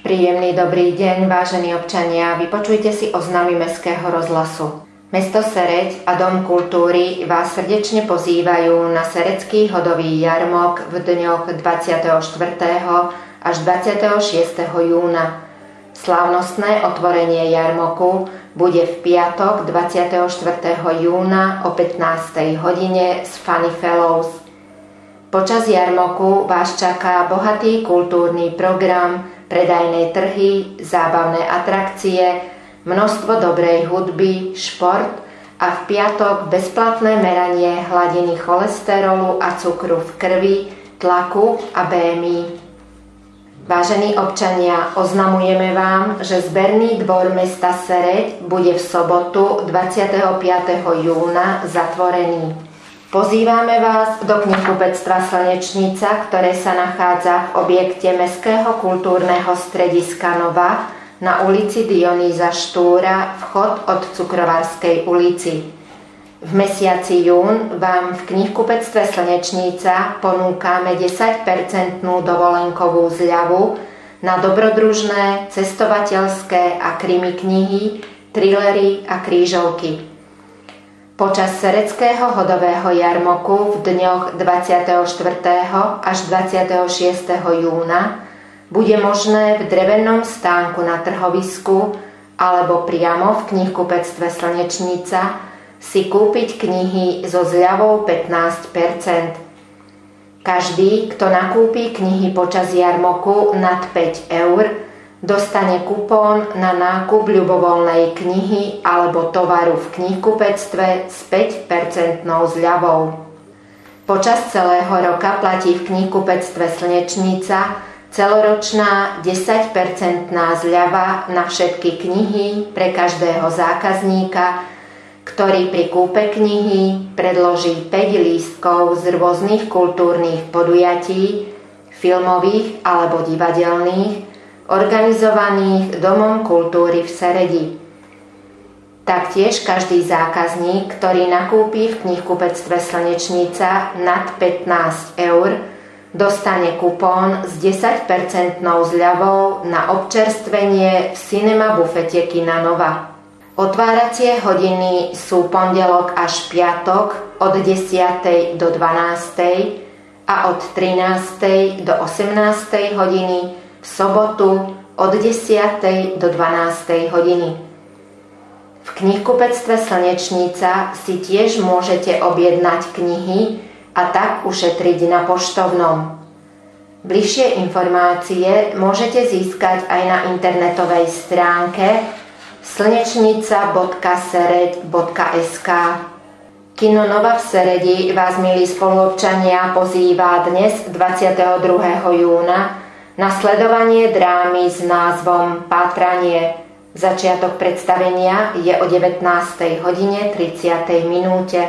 Príjemný dobrý deň, vážení občania, vypočujte si oznámy Mestského rozhlasu. Mesto Sereď a Dom kultúry vás srdečne pozývajú na Sereďský hodový jarmok v dňoch 24. až 26. júna. Slávnostné otvorenie jarmoku bude v piatok 24. júna o 15. hodine z Funny Fellows. Počas jarmoku vás čaká bohatý kultúrny program, predajné trhy, zábavné atrakcie, množstvo dobrej hudby, šport a v piatok bezplatné meranie hladiny cholesterolu a cukru v krvi, tlaku a BMI. Vážení občania, oznamujeme vám, že zberný dvor mesta Sereď bude v sobotu 25. júna zatvorený. Pozývame vás do knihkupectva Slnečnica, ktoré sa nachádza v objekte Mestského kultúrneho strediska Nova na ulici Dionýza Štúra, vchod od Cukrovarskej ulici. V mesiaci jún vám v knihkupectve Slnečnica ponúkame 10% dovolenkovú zľavu na dobrodružné, cestovateľské a krimi knihy, thrillery a krížovky. Počas Sereďského hodového jarmoku v dňoch 24. až 26. júna bude možné v drevenom stánku na trhovisku alebo priamo v knihkupectve Slnečnica si kúpiť knihy so zľavou 15%. Každý, kto nakúpi knihy počas jarmoku nad 5 eur, dostane kupón na nákup ľubovoľnej knihy alebo tovaru v knihkupectve s 5% zľavou. Počas celého roka platí v knihkupectve Slnečnica celoročná 10% zľava na všetky knihy pre každého zákazníka, ktorý pri kúpe knihy predloží 5 lístkov z rôznych kultúrnych podujatí, filmových alebo divadelných, organizovaných Domom kultúry v Seredi. Taktiež každý zákazník, ktorý nakúpi v knihkupectve Slnečnica nad 15 eur, dostane kupón s 10% zľavou na občerstvenie v cinema bufete kina Nova. Otváracie hodiny sú pondelok až piatok od 10. do 12. a od 13. do 18. hodiny, v sobotu od 10. do 12. hodiny. V knihkupectve Slnečnica si tiež môžete objednať knihy a tak ušetriť na poštovnom. Bližšie informácie môžete získať aj na internetovej stránke slnečnica.sereď.sk. Kino Nova v Seredi vás, milí spoluobčania, pozýva dnes 22. júna na sledovanie drámy s názvom Pátranie. Začiatok predstavenia je o 19:30 minúte.